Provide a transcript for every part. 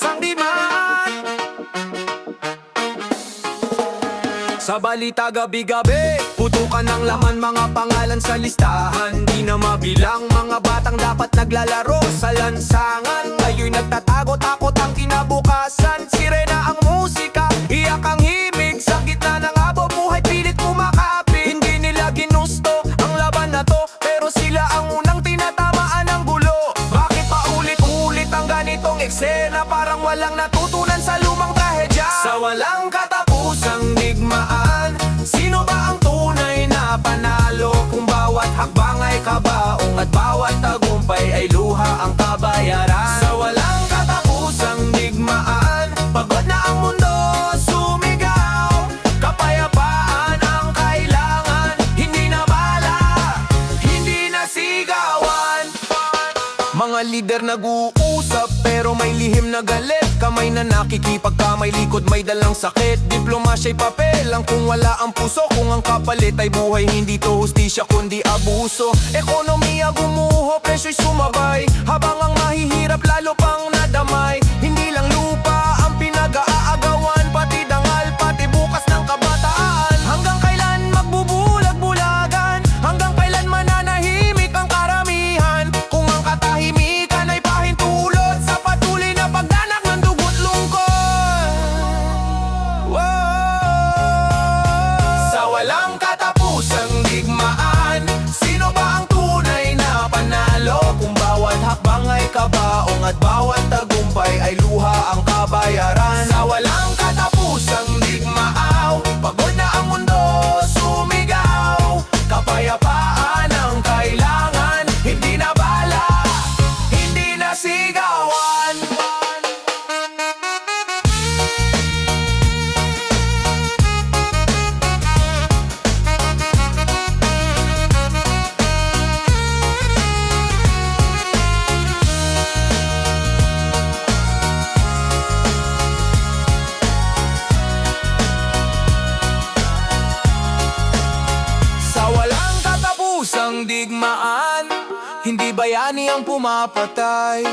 ang digmaan. Sa balita gabi-gabi, putukan ng laman, mga pangalan sa listahan. Di na mabilang mga batang dapat naglalaro sa lansangan. Ngayon'y nagtatago-takot ang kinabukasan. Sirena ang musika, iyak ang himig. Sa gitna ng abo, buhay pilit kumakapit. Hindi nila ginusto ang laban na to, pero sila ang unang tinatamaan ng gulo. Bakit paulit-ulit ang ganitong eksena? Parang walang natutunan sa lumang trahedya. Sa walang katapusang digmaan, sino ba ang tunay na panalo? Kung bawat hakbang ay kabaong at bawat tagumpay ay luha ang kabayaran. Sa walang katapusang digmaan, pagod na ang mundo sumigaw. Kapayapaan ang kailangan, hindi na bala, hindi na sigawan. Mga lider nag-uusap pero may lihim na galit. Kamay na nakikipagkamay, likod may dalang sakit. Diplomasya'y papel lang kung wala ang puso. Kung ang kapalit ay buhay, hindi to hustisya kundi abuso. Ekonomiya gumuho, presyo'y sumabay, habang ang mahihirap lalo pang nadamay. Hindi lang lupa ang pinag-aagawan, pati dangal, pati bukas ng kabataan. Hanggang kailan magbubulag-bulagan? Hanggang kailan mananahimik ang karamihan? Kung ang katahimikan ay pahintulot sa patuloy na pagdanak ng dugo't lungkot. Sa walang katapusang digmaan, sino ba ang tunay na panalo? Kung bawat hakbang ay kabaong at bawat tagumpay ay luha ang kabayaran. Sa walang katapusang digmaan, pagod na ang mundo sumigaw. Kapayapaan ang kailangan, hindi na bala, hindi na sigawan. Sa walang katapusang digmaan, hindi bayani ang pumapatay,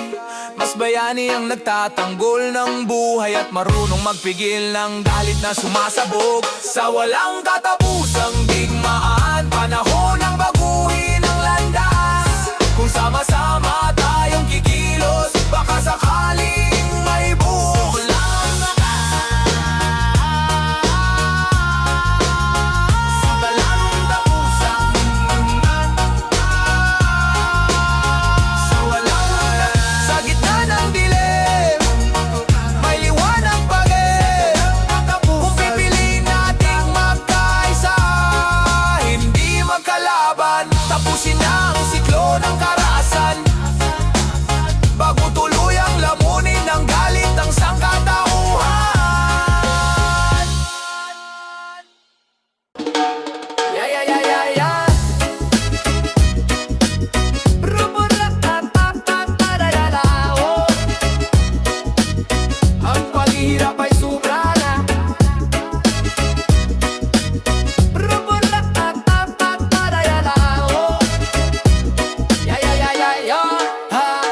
mas bayani ang nagtatanggol ng buhay at marunong magpigil ng galit na sumasabog. Sa walang katapusang digmaan, panahon ng baguhin ang landas. Kung sama-sama tayong kikilos, baka sakaling may buklang. Sa gitna ng dilim, may liwanag bagay. Kung pipiliin nating magkaisa, hindi magkalaban, tapusin na ang siklo ng karahasan, bago tuluyang lamunin ng galit ng sangkatauhan. Yeah, yeah, yeah, yeah, yeah. Ang paghihirap ay sobra na. Yeah, yeah, yeah, yeah, yeah.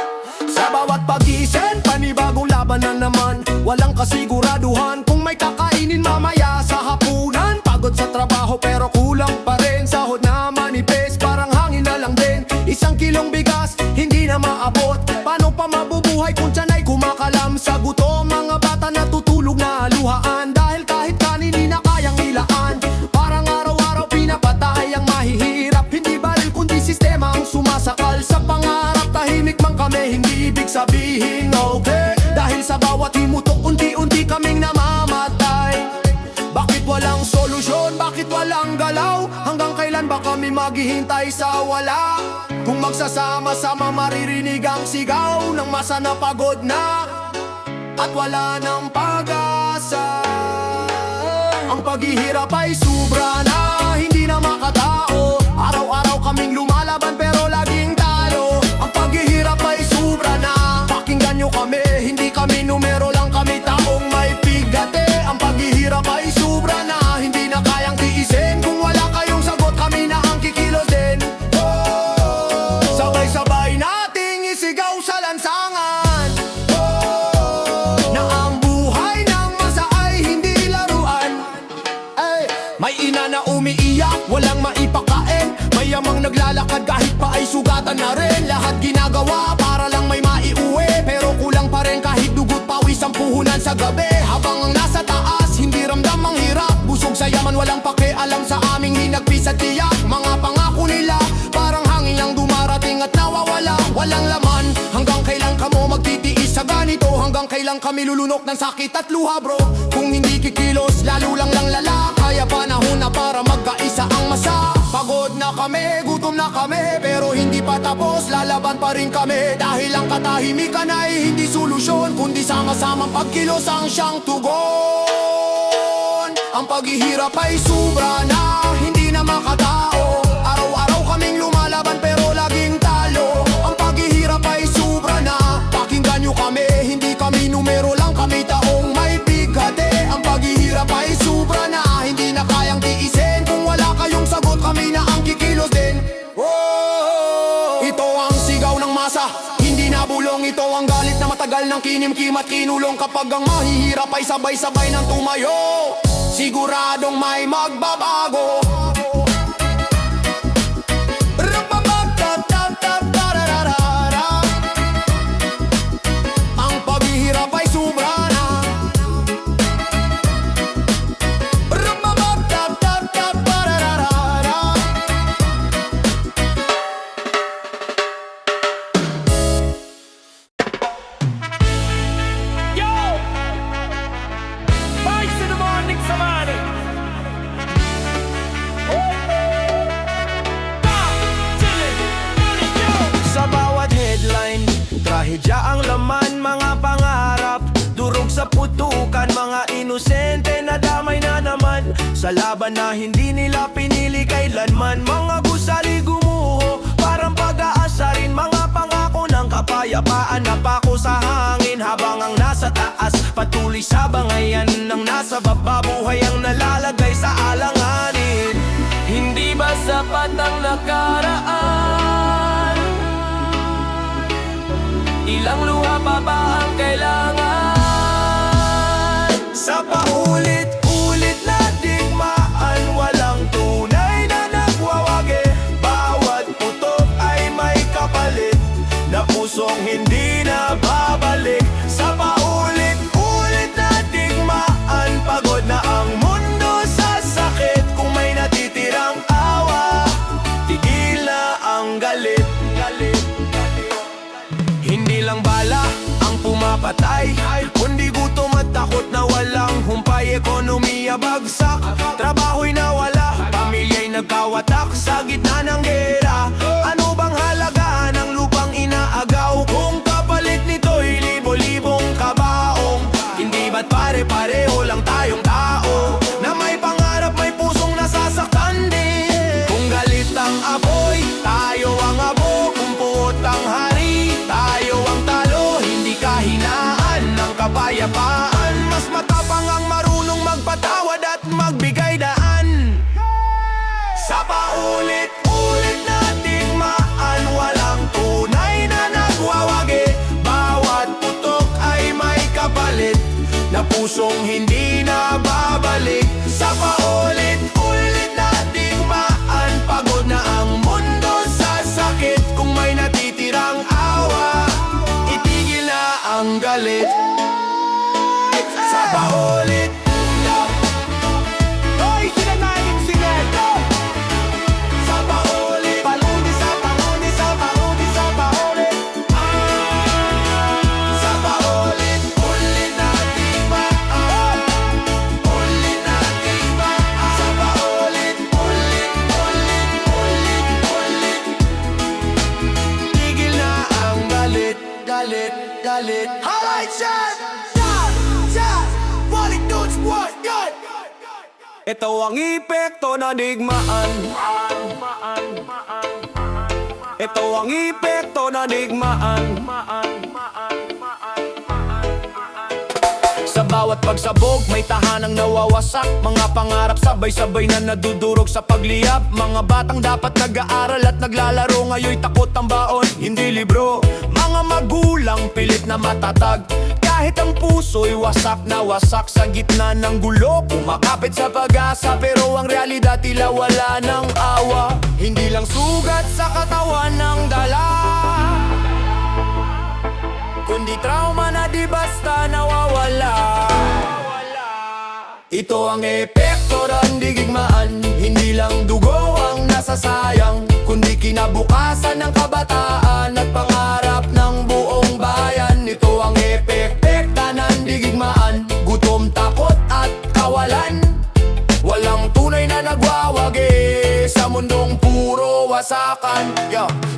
Sa bawat pagising, panibagong laban na naman. Walang kasiguraduhan kung may kakainin mamaya sa hapunan. Pagod sa trabaho pero kulang pa rin. Sahod na manipis, parang hangin na lang din. Isang kilong bigas, hindi na maabot. Paano pa mabubuhay kung tiyan ay kumakalam sa gutom? Mga bata natutulog na luhaan, dahil kahit kanin di na kayang ilaan. Parang araw-araw pinapatay ang mahihirap. Hindi baril kundi sistema ang sumasakal sa pangarap. Tahimik man kami, hindi ibig sabihin okay. Dahil sa bawat himutok, unti-unti kaming namamatay. Bakit walang solusyon? Bakit walang galaw? Hanggang kailan ba kami maghihintay sa wala? Kung magsasama-sama maririnig ang sigaw ng masa na pagod na at wala ng pag-asa. Ang paghihirap ay sobra na, hindi na makatao. Araw-araw kaming lumalaban pero laging talo. Ang paghihirap ay sobra na, pakinggan nyo kami, hindi kami numero lang, kami taong may bigate. Ang paghihirap ay sobra na, hindi na kayang tiisin. Kung wala kayong sagot, kami na ang kikilos din. Sabay-sabay nating isigaw sa lansangan. naglalakad kahit pa ay sugatan na rin. Lahat ginagawa para lang may maiuwi, pero kulang pa rin kahit dugot pawis ang puhunan sa gabi. Habang ang nasa taas, hindi ramdam ang hirap. Busog sa yaman, walang pakialam sa aming hinagpis at tiyak. Mga pangako nila, parang hangin lang dumarating at nawawala. Walang laman, hanggang kailan ka mo magtitiis sa ganito? Hanggang kailan kami lulunok ng sakit at luha bro? Kung hindi kikilos, lalo lang lala. Kaya panahon na para magkaisa ang masa. Pagod na kami, gutom na kami, pero hindi pa tapos, lalaban pa rin kami. Dahil ang katahimikan ay hindi solusyon, kundi sama-samang pagkilos ang siyang tugon. Ang paghihirap ay sobra na, hindi na makatao. Araw-araw kaming lumalaban pero laging talo. Ang paghihirap ay sobra na, pakinggan nyo kami. Hindi kami numero lang, kami taong may bigate. Ang paghihirap ay sobra na, hindi na kayang tiisin. Kung wala kayong sagot, kami na ang kikilos din. Ito ang sigaw ng masa, hindi na bulong. Ito ang galit na matagal ng kinimkim at kinulong. Kapag ang mahihirap ay sabay-sabay ng tumayo, siguradong may magbabago. Ang paghihirap ay sobra na. Yo! Vibes in the morning, somebody! Sa bawat headline, trahedya ang laman, mga pangarap durog sa putukan, mga inosente na damay na naman sa laban na hindi nila pinili kailanman. Mga gusali gumuho, parang pag-aasa rin, mga pangako ng kapayapaan na pako sa hangin. Habang ang nasa taas, patuloy sa bangayan, ng nasa baba, buhay ang nalalagay sa alanganin. Hindi ba sapat ang nakaraan? Ilang luha pa ba ang kailangan? Sa paulit-ulit na digmaan, walang tunay na nagwawagi. Bawat putok ay may kapalit, na pusong hindi na babalik. Sa paulit-ulit na digmaan, pagod na ang mundo sa sakit. Kung may natitirang awa, tigil na ang galit. Hindi lang bala ang pumapatay, kundi gutom at takot na walang humpay. Ekonomiya bagsak, trabaho'y nawala, pamilya'y nagkawatak sa gitna ng gera. Ano bang halaga ng lupang inaagaw, kung kapalit nito'y libo-libong kabaong? Hindi ba't pare-pareho lang tayong tao, na may pangarap, may pusong nasasaktan din? Kung galit ang apoy, tayo ang abo. Kung puot ang hari, tayo ang talo. Hindi kahinaan ng kapayapaan, mas matapang ang marunong magpatawad at magbigay daan. Sa paulit-ulit na digmaan, walang tunay na nagwawagi. Bawat putok ay may kapalit, na pusong hindi na babalik. Sa paulit-ulit na digmaan, pagod na ang mundo sa sakit. Kung may natitirang awa, itigil na ang galit. Sa paulit-ulit. Hoy, sinanayang sineto! Sa paulit, paulit, sa paulit, sa paulit, sa paulit. Sa paulit-ulit na digmaan, ulit na digmaan. Sa paulit-ulit, ulit. Tigil na ang galit. Alright, chat! Ito ang epekto na digmaan. Ito ang epekto na digmaan. Sa bawat pagsabog, may tahanang nawawasak. Mga pangarap sabay-sabay na nadudurog sa pagliyab. Mga batang dapat nag-aaral at naglalaro, ngayon'y takot ang baon, hindi libro. Mga magulang pilit na matatag, Kahit ang puso'y wasak na wasak sa gitna ng gulo, kumakapit sa pag-asa pero ang realidad tila wala ng awa. Hindi lang sugat sa katawan ng dala, kundi trauma na di basta nawawala. Ito ang epekto ng digigmaan, hindi lang dugo ang nasasayang, kundi kinabukasan ng kabataan at pangarap ng buong bayan. Ito ang epekta ng digigmaan, gutom, takot at kawalan. Walang tunay na nagwawagi sa mundong puro wasakan.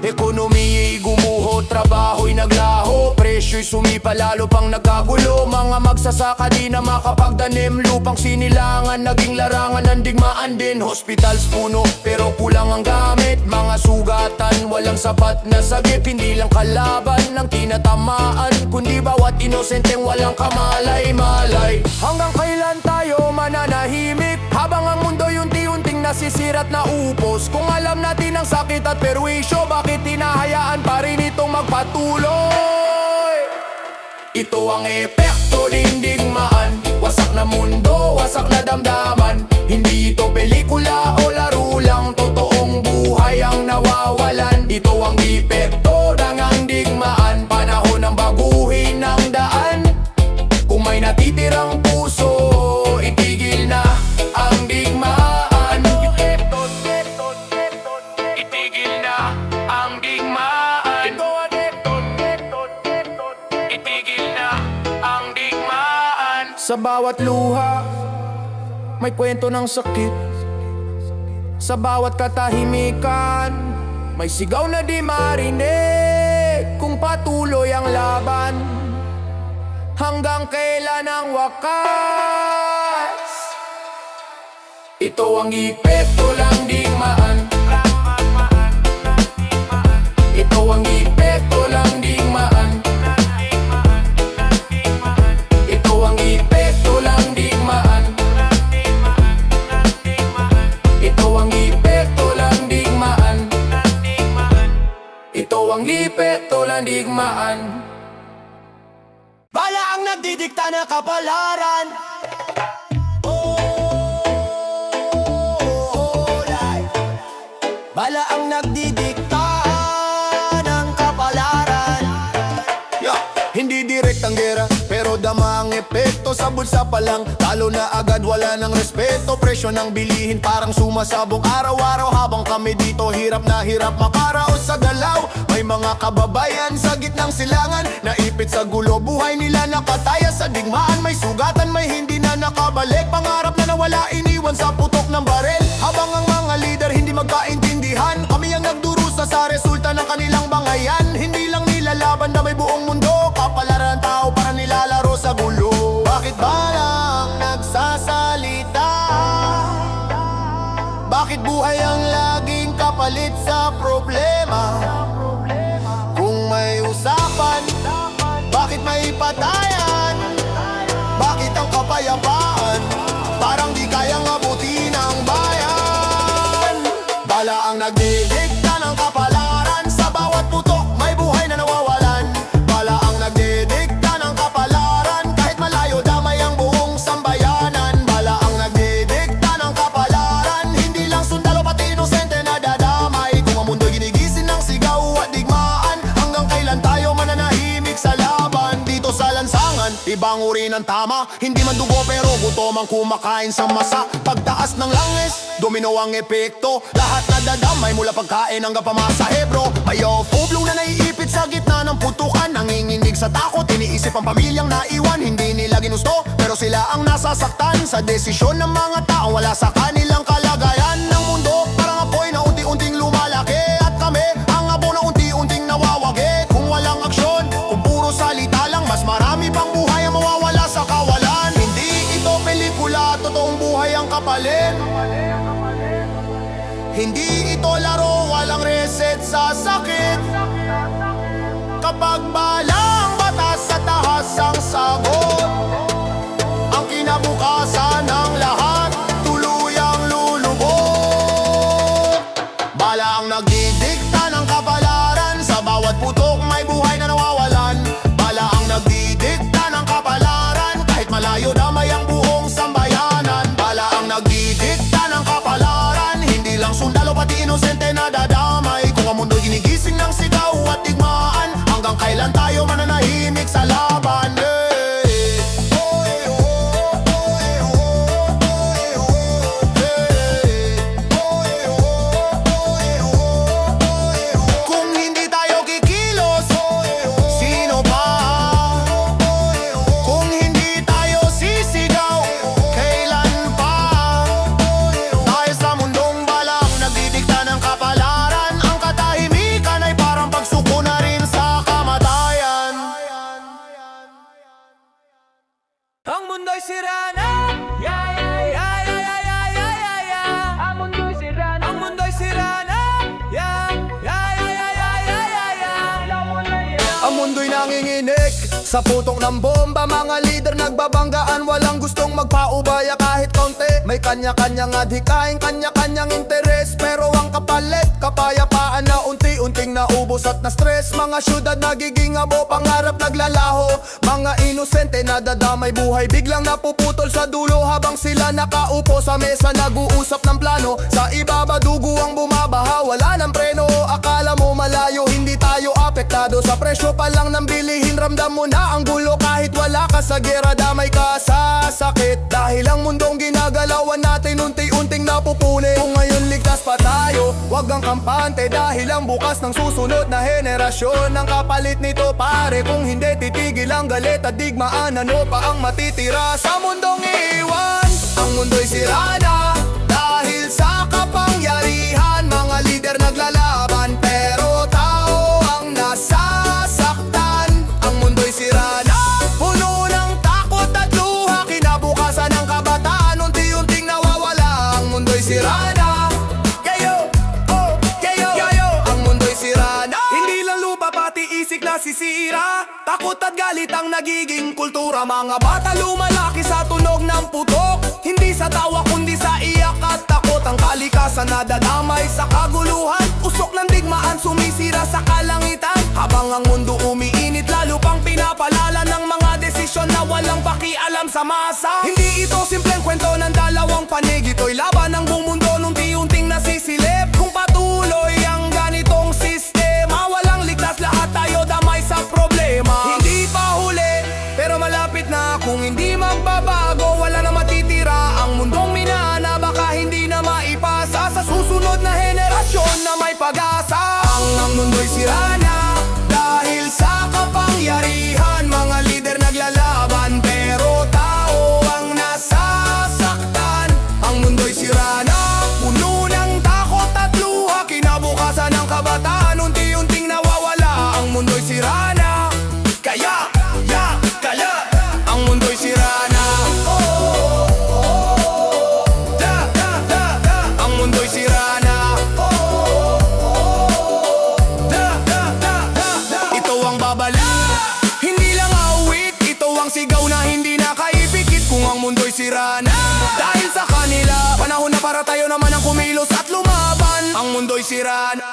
Ekonomi'y gumuho, trabaho'y naglaho, presyo'y sumipa lalo pang nagkagulo. Mga magsasaka di na makapagdanim, lupang sinilangan, naging larangan ng digmaan din. Hospitals puno pero kulang ang gamit, mga sugatan walang sapat na sagip. Hindi lang kalaban ng tinatamaan, kundi bawat inosenteng walang kamalay-malay. Hanggang kailan tayo mananahimik habang ang mundo'y unti-unting nasisirat na upos? Kung alam natin ang sakit at perwisyo, bakit tinahayaan pa rin itong magpatuloy? Ito ang epekto ng digmaan, wasak na mundo, wasak na damdaman. Hindi ito pelikula o laro lang, totoong buhay ang nawawalan. Ito ang epekto ng digmaan, panahon ng baguhin ng daan. Kung may natitirang puso, itigil na ang digmaan. Itigil na ang digmaan. Itigil na ang digmaan. Sa bawat luha, may kwento ng sakit. Sa bawat katahimikan, may sigaw na di marinig. Kung patuloy ang laban, hanggang kailan ang wakas? Ito ang epekto ng digmaan. Ito ang epekto ng digmaan. Ito ang epekto ng digmaan. Ito ang epekto ng digmaan. Ito ang epekto ng digmaan. Bala ang nagdidikta ng kapalaran. Bala ang nagdidikta ng kapalaran. Hindi direktang gera, pero dama ang epekto. Sa bulsa pa lang, talo na agad, wala ng respeto. Presyo ng bilihin parang sumasabog araw-araw. Habang kami dito hirap na hirap makaraos sa galaw. May mga kababayan sa gitnang silangan, naipit sa gulo, buhay nila nakataya sa digmaan. May sugatan, may hindi na nakabalik, pangarap na nawala, iniwan sa putok ng barel. Habang ang mga leader hindi magkaintindihan, kami ang nagdurusa sa resulta ng kanilang bangayan. Hindi lang nilalaban na may buong mundo, kapalaran tao para nilalaro sa gulo. Bakit ba lang nagsasalita? Bakit buhay ang laging kapalit sa problema? Kung may usapan, bakit may patayan? Bakit ang kapayapaan parang di kayang abutin ng bayan? Bala ang nagdidikta ng kapalaran, sa bawat putok may buhay na nawawalan. Bala ang nagdidikta ng kapalaran, kahit malayo damay ang buong sambayanan. Bala ang nagdidikta ng kapalaran, hindi lang sundalo pati inosente na dadamay. Kung ang mundo'y ginigising ng sigaw at digmaan, hanggang kailan tayo mananahimik sa laban? Dito sa lansangan, ibang uri ng tama, hindi man dugo pero gutom ang kumakain sa masa. Pagtaas ng langis, domino ang epekto, lahat nadadamay mula pagkain hanggang pamasahe bro. May oblong na naiipit sa gitna ng putukan, nanginginig sa takot, iniisip ang pamilyang naiwan. Hindi nila ginusto, pero sila ang nasasaktan sa desisyon ng mga tao, wala sa kanilang kalagayan. Ng mundo parang apoy na unti-unting lumalaki, at kami ang abo na unti-unting nawawagi. Kung walang aksyon, kung puro salita lang, mas marami pang buhay ang mawawala sa kawalan. Hindi ito pelikula, totoong buhay ang kapalit. Hindi ito laro, walang reset sa sakit. Kapag balang batas sa tahas ang sagot, ang kinabukasan ng lahat tuluyang lulubog. Bala ang nagdidikta ng kapalaran, sa bawat putok may buhay na nawawalan. Bala ang nagdidikta ng kapalaran, mundo'y nanginginig sa putok ng bomba. Mga leader nagbabanggaan, walang gustong magpaubaya kahit kaunti. May kanya-kanyang adhikain, kanya-kanyang interes, pero ang kapalit, kapayapaan na unti-unting naubos at na-stress. Mga syudad nagiging abo, pangarap naglalaho. Mga inosente nadadamay buhay, biglang napuputol sa dulo habang sila nakaupo sa mesa nag-uusap ng plano. Sa ibaba dugo ang bumabaha, wala ng preno. Akala mo malayo, hindi tayo apektado. Sa presyo pa lang ng bilihin, ramdam mo na ang gulo. Kahit wala ka sa gera, damay ka sa sakit. Dahil ang mundong ginagalawan natin unti-unting napupuli. Kung ngayon ligtas pa tayo, wag ang kampante. Dahil ang bukas ng susunod na henerasyon ang kapalit nito pare. Kung hindi titigil ang galit at digmaan, ano pa ang matitira sa mundong iwan? Ang mundo'y sira na dahil sa kapangyarihan. Mga lider naglalaban pero tao ang nasasaktan. Ang mundo'y sira na, puno ng takot at luha. Kinabukasan ng kabataan unti-unting nawawala. Ang mundo'y sira na, kayo, oh, kayo. Ang mundo'y sira na, hindi lang lupa pati isik na sisira. Takot at galit ang nagiging kultura. Mga bata lumalaki sa tunog ng putok, hindi sa tawa kundi sa iyak at takot. Ang kalikasan nadadamay sa kaguluhan, usok ng digmaan sumisira sa kalangitan. Habang ang mundo umiinit, lalo pang pinapalala ng mga desisyon na walang pakialam sa masa. Hindi ito simpleng kwento ng dalawang panig, ito'y laban ng buong mundo nunti-unting nasisilip. Kung patuloy ang ganitong sistema, walang ligtas, lahat tayo damay sa problema. Hindi pa huli, pero malapit na. Kung hindi magbabago, wala na matitira. Ang mundong minana, baka hindi na maipasa sa susunod na henerasyon na may pag-asa. Ang mundo'y sira na dahil sa kapangyarihan. Mga lider naglalaban pero tao ang nasasaktan. Ang mundo'y sira na, puno ng takot at luha. Kinabukasan ng kabataan unti-unting nawawala. Ang mundo'y sira na, kaya ang mundo'y sira na. Ang mundo'y sira na. Ito ang babala, hindi lang awit. Ito ang sigaw na hindi na kaipikit. Kung ang mundo'y sira na dahil sa kanila, panahon na para tayo naman ang kumilos at lumaban. Ang mundo'y sira na.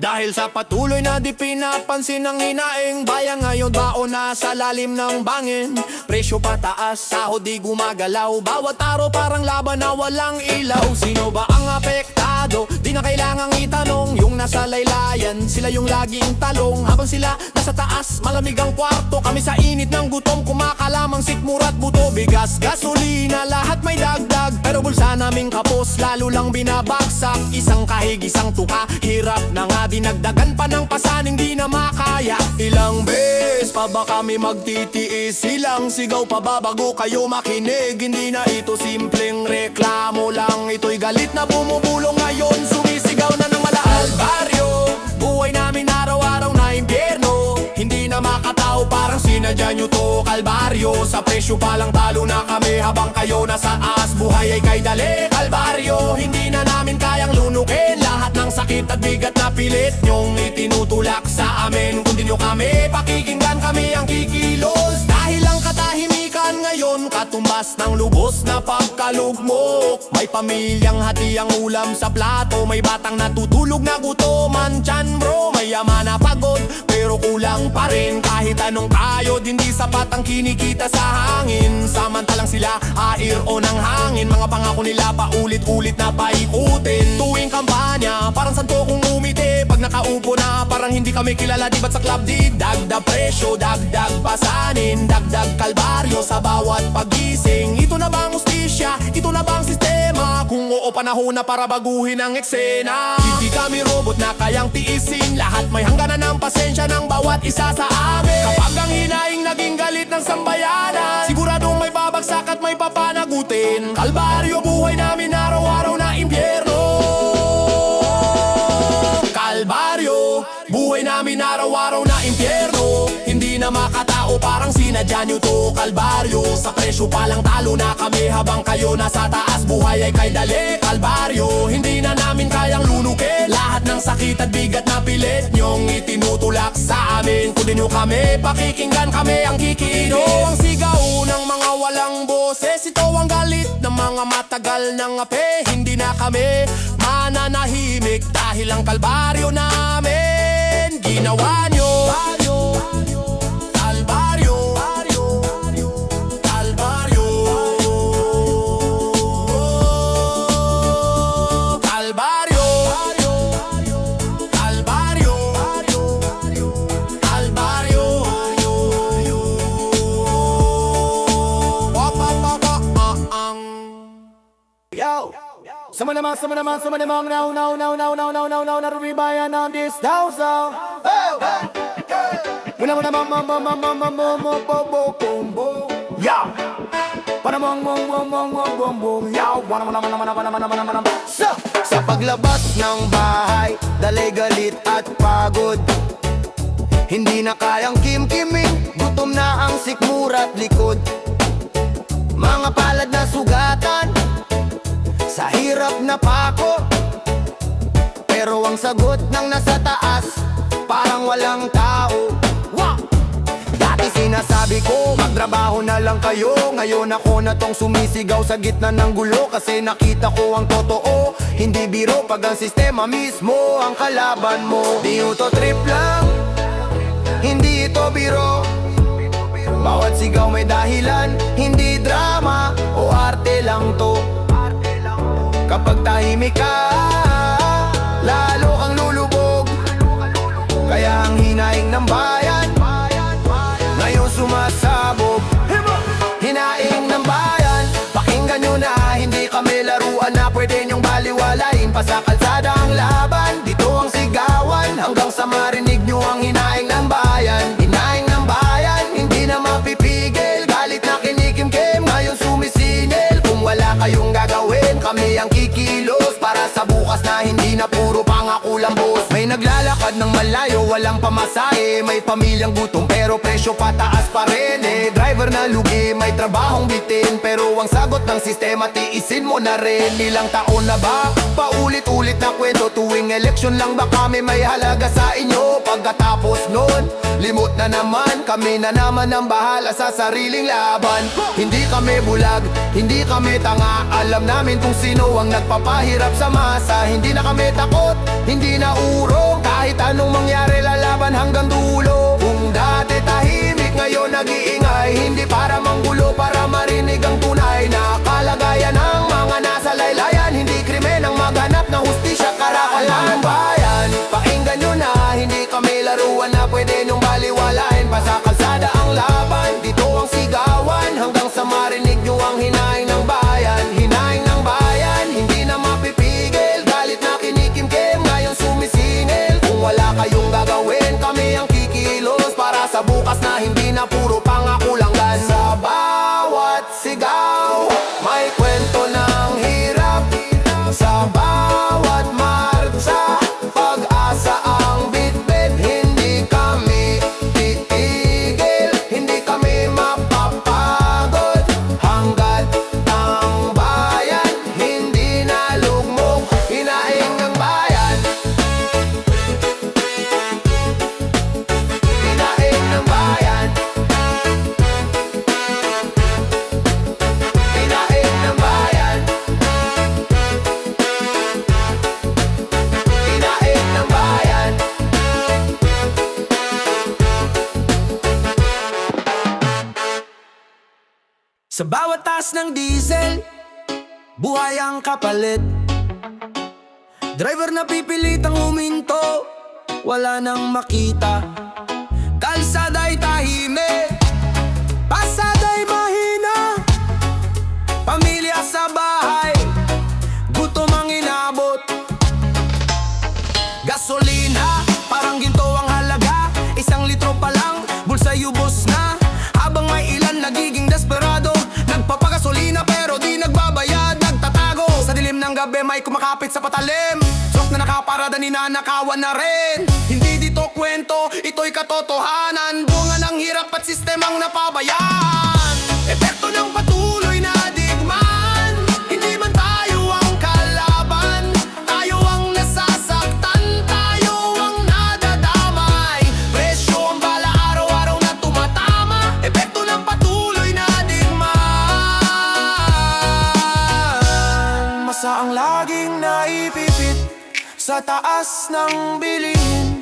Dahil sa patuloy na di pinapansin ng hinaing bayan, ngayon baon na sa lalim ng bangin. Presyo pataas, sahod di gumagalaw. Bawat araw parang laban na walang ilaw. Sino ba ang apektado? Di na kailangang itanong. Yung nasa laylayan, sila yung laging talong. Habang sila nasa taas, malamig ang kwarto. Kami sa init ng gutom, kumakalamang sikmura at buto. Bigas, gasolina, lahat may dagdag. Pero bulsa naming kapos, lalo lang binabagsak. Isang kahig, isang tuka, hirap na nga. Dinagdagan pa ng pasaning di na makaya. Ilang beses pa ba kami magtitiis? Ilang sigaw pa ba bago kayo makinig? Hindi na ito simpleng reklamo lang. Ito'y galit na bumubulong ngayon, sumisigaw na ng malaal. Baryo, buhay namin araw-araw na impyerno. Hindi na makatao, parang sinadya nyo to. Kalbaryo, sa presyo pa lang talo na kami. Habang kayo nasa as, buhay ay kay dali. Kalbaryo, hindi na namin kayang lunukin lahat ng sakit at bigat na pilit nyong itinutulak sa amin. Kung di nyo kami pakikinggan, kami ang kikilos. Dahil ang katahimikan ngayon, katumbas ng lubos na pagkalugmok. May pamilyang hati ang ulam sa plato. May batang natutulog na gutoman, tiyan bro. May yaman na pagod, pero kulang pa rin. Kahit anong kayod, hindi sapat ang kinikita sa hangin. Samantalang sila air o ng hangin. Mga pangako nila paulit-ulit na paikutin. Tuwing kampanya, parang santo kung umiti. Pag nakaupo na, parang hindi kami kilala. Di ba't sa club di dagdag presyo, dagdag pasanin, dagdag kalbaryo sa bawat pagising. Ito na bang ustisya? Ito na bang sistema? Kung oo, panahon na para baguhin ang eksena. Hindi kami robot na kayang tiisin. Lahat may hangganan ng pasensya ng bawat isa sa amin. Kapag ang hinaing naging galit ng sambayanan, siguradong may babagsak at may papanagutin. Kalbaryo, buhay namin araw-araw na impyerno. Kalbaryo, buhay namin namin araw-araw na impyerno. Hindi na makatao, parang sinadya nyo to, kalbaryo. Sa presyo palang talo na kami, habang kayo nasa taas, buhay ay kay dali, kalbaryo. Hindi na namin kayang lunukin lahat ng sakit at bigat na pilit nyong itinutulak sa amin. Kung di nyo kami pakikinggan, kami ang kikinis. Ito ang sigaw ng mga walang boses, ito ang galit ng mga matagal ng ape. Hindi na kami mananahimik dahil ang kalbaryo namin ginawa nyo. Kalbaryo, kalbaryo, kalbaryo, kalbaryo, kalbaryo. Yo! Sama naman, now, narumibayan ng this house. Muna yeah. Sa paglabas ng bahay, dalay galit at pagod. Hindi na kayang kim-kiming, gutom na ang sikmura at likod. Mga palad na sugatan sa hirap na pako, pero ang sagot ng nasa taas parang walang tao. Dati sinasabi ko, magtrabaho na lang kayo. Ngayon ako na tong sumisigaw sa gitna ng gulo, kasi nakita ko ang totoo, hindi biro pag ang sistema mismo ang kalaban mo. Di ito trip lang, hindi ito biro. Bawat sigaw may dahilan, hindi drama o arte lang to. Kapag tahimik ka, lalo kang lulubog. Kaya ang hinaing ng bayan ngayon sumasabog. Hinaing ng bayan, pakinggan nyo na, hindi kami laruan na pwede nyong baliwalain pa sa kalsada ang laban. Dito ang sigawan hanggang sa marinig nyo ang hinaing ng bayan. Hinaing ng bayan, hindi na mapipigil. Galit na kinikimkim, ngayon sumisingil. Kung wala kayong gagawin, kami ang kikilos para sa bukas na hindi na puro pangako lang, boss. May naglalakad ng malayo, walang pamasahe. May pamilyang gutom pero presyo pataas pa rin. Driver na lugi, may trabahong bitin, pero ang sagot ng sistema, tiisin mo na rin. Ilang taon na ba? Paulit-ulit na kwento, tuwing eleksyon lang ba kami may halaga sa inyo? Pagkatapos nun, limot na naman, kami na naman ang bahala sa sariling laban. Hindi kami bulag, hindi kami tanga, alam namin kung sino ang nagpapahirap sa masa. Hindi na kami takot, hindi na urong, kahit anong mangyari lalaban hanggang dulo. Kung dati tahimik, ngayon nag-iingay, hindi para manggulo, para marinig ang tunay na kalagayan ng mga nasa laylayan. Hindi krimen ang maghanap na hustisya, karakalan ng bayan. Pakinggan nyo na, hindi kami laruan na pwede nyong baliwalain pa sa kalsada ang laban. Dito ang sigawan hanggang sa marinig nyo ang hinaing ng bayan. Hinaing ng bayan, hindi na mapipigil. Galit na kinikimkim, ngayon sumisingil. Kung wala kayong gagawin, kami ang kikilos para sa bukas na hindi na puro pangako lang. Sa bawat sigaw, may kwento ng hirap. Sa bawat marcha, pag-asa ang bitbit. Hindi kami titigil, hindi kami mapapagod hanggat ang bayan hindi nalugmok. Hinaing ng bayan, hinaing ng bayan, hinaing ng bayan, hinaing ng bayan. Sa bawat taas ng diesel, buhay ang kapalit. Driver na pipilitang huminto, wala nang makita. Kalsada'y tahimik, pasada'y mahina. Pamilya sa bahay, gutom ang inabot. Gasolina, parang ginto ang halaga. 1 litro pa lang, bulsa'y ubos na. Habang may ilan nagiging desperado, nagpapagasolina pero di nagbabayad. Nagtatago sa dilim ng gabi, may kumakapit sa patalim. Sok na nakaparada, ninanakawan na rin. Hindi dito kwento, ito'y katotohanan. Bunga ng hirap at sistemang napabayaan. Epekto ng patuloy na digmaan. Hindi man tayo ang kalaban, tayo ang nasasaktan, tayo ang nadadamay. Presyo ang bala, araw-araw na tumatama. Epekto ng patuloy na digmaan. Masa ang laging naipipit sa taas ng bilihin.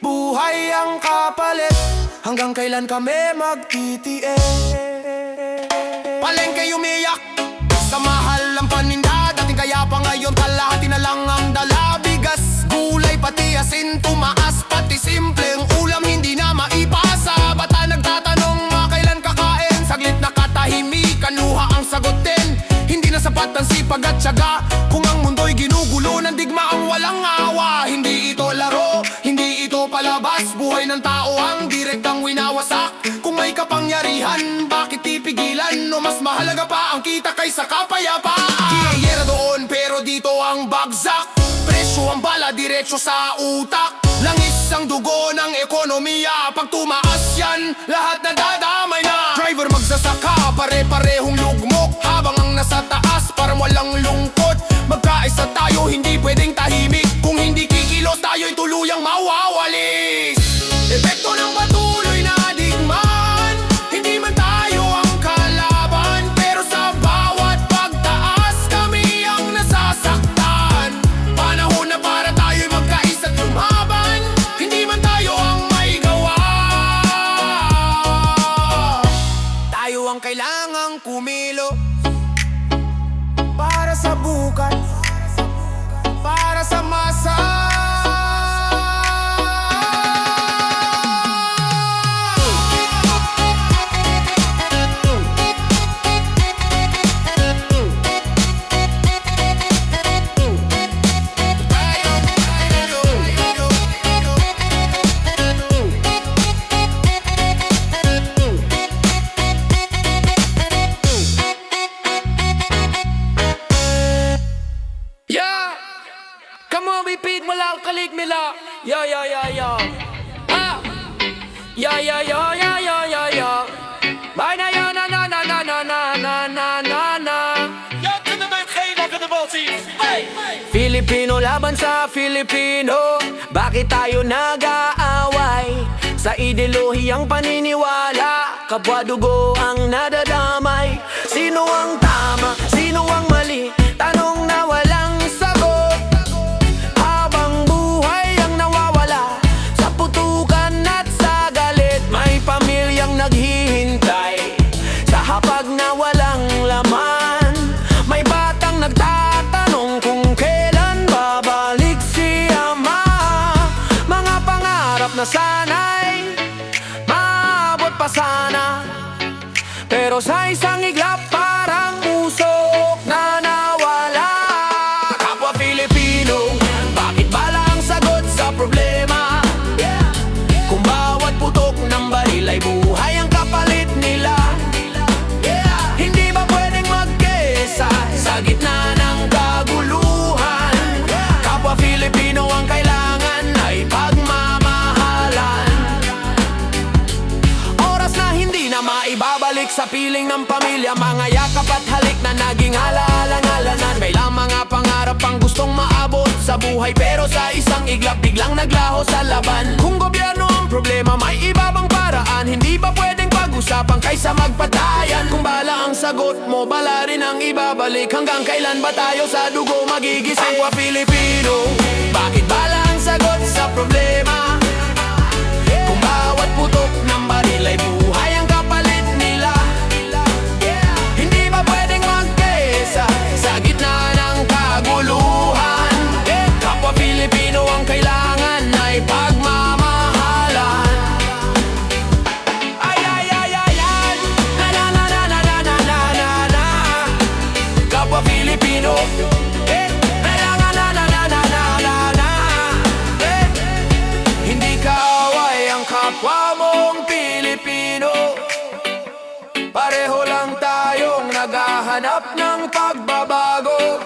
Buhay ang kapalit, hanggang kailan kami magtitiis? Palengke umiyak sa mahal ng paninda. Dating kaya pa ngayon kalahati na lang ang dala. Bigas, gulay, pati asin tumaas. Pati simpleng ulam hindi na maipasa. Bata nagtatanong makailan kakain. Saglit na katahimikan, luha ang sagot din. Hindi na sapat ang sipag at tiyaga. Kung ang mundo'y ginugulo ng digmaang walang awa. Hindi ito laro, hindi ito palabas. Buhay ng tao ang direktang winawasak. Kung may kapangyarihan, bakit ipigilan? O mas mahalaga pa ang kita kaysa kapayapaan. Kiyera doon pero dito ang bagsak. Presyo ang bala, diretso sa utak. Langis ang dugo ng ekonomiya. Pag tumaas yan, lahat nadadamay na. Driver magsasaka, pare-parehong lugmok. Habang ang nasa taas, parang walang lungkot. Magkaisa tayo, hindi pwedeng tahimik. Kung hindi kikilos, tayo'y tuluyang mawawalis. Epekto ng patuloy na digmaan. Hindi man tayo ang kalaban, pero sa bawat pagtaas, kami ang nasasaktan. Panahon na para tayo'y magkaisa't lumaban. Hindi man tayo ang may gawa, tayo ang kailangang kumilo. Para sa bukas, para sa masa. Yeah! Come on, repeat mo lang, kalig nila. Yeah, yeah, yeah, yeah. Ah! Yeah, yeah, yeah, yeah, yeah, yeah, yeah. Bye na, yeah, na, na, na, na, na, na, na, na, na, na. Ja, kunnen we geen lakken de bal zien. Hey! Filipino laban sa Filipino. Bakit tayo nag-aaway? Sa ideolohiyang paniniwala, kapwa dugo ang nadadamay. Sino ang tama? Sino ang mali? Tanong na walang sagot. Habang buhay ang nawawala sa putukan at sa galit. May pamilyang naghihintay sa hapag na walang laman. May batang nagtatanong kung kailan babalik si ama. Mga pangarap na sana'y maabot pa sana, pero sa isang iglap parang usok na nawala. Kapwa Pilipino, bakit bala ang sagot sa problema? Kung bawat putok ng baril ay buhay ang kapalit nila. Hindi ba pwedeng magkaisa sa gitna ng kaguluhan? Kapwa Pilipino, ang kailangan ay pagmamahalan. Oras na hindi na maibabalik sa piling ng pamilya. Mga yakap at halik na naging alaala-ngalanan. May lang mga pangarap ang gustong maabot sa buhay, pero sa isang iglap biglang naglaho sa laban. Kung gobyerno ang problema, may iba bang paraan? Hindi ba pwedeng pag-usapan kaysa magpatayan? Kung bala ang sagot mo, bala rin ang ibabalik. Hanggang kailan ba tayo sa dugo magigising? Kapwa Pilipino, bakit bala ang sagot sa problema? Kung bawat putok ng baril ay buhay ang kapalit nila. Hindi ba pwedeng magkaisa sa gitna ng kaguluhan? Kapwa Pilipino, ang kailangan ay pagmamahalan. Ay, ay, ay, ay, ay. Na, na, na, na, na, na, na, na, na, na. Kapwa Pilipino, na, na, na, na, na, na, na, na, na. Hindi kaaway ang kapwa mong Pilipino. Pareho lang tayong naghahanap ng pagbabago.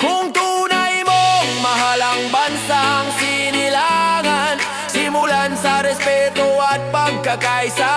Kung tunay mong mahal ang bansang sinilangan, simulan sa magkakaisa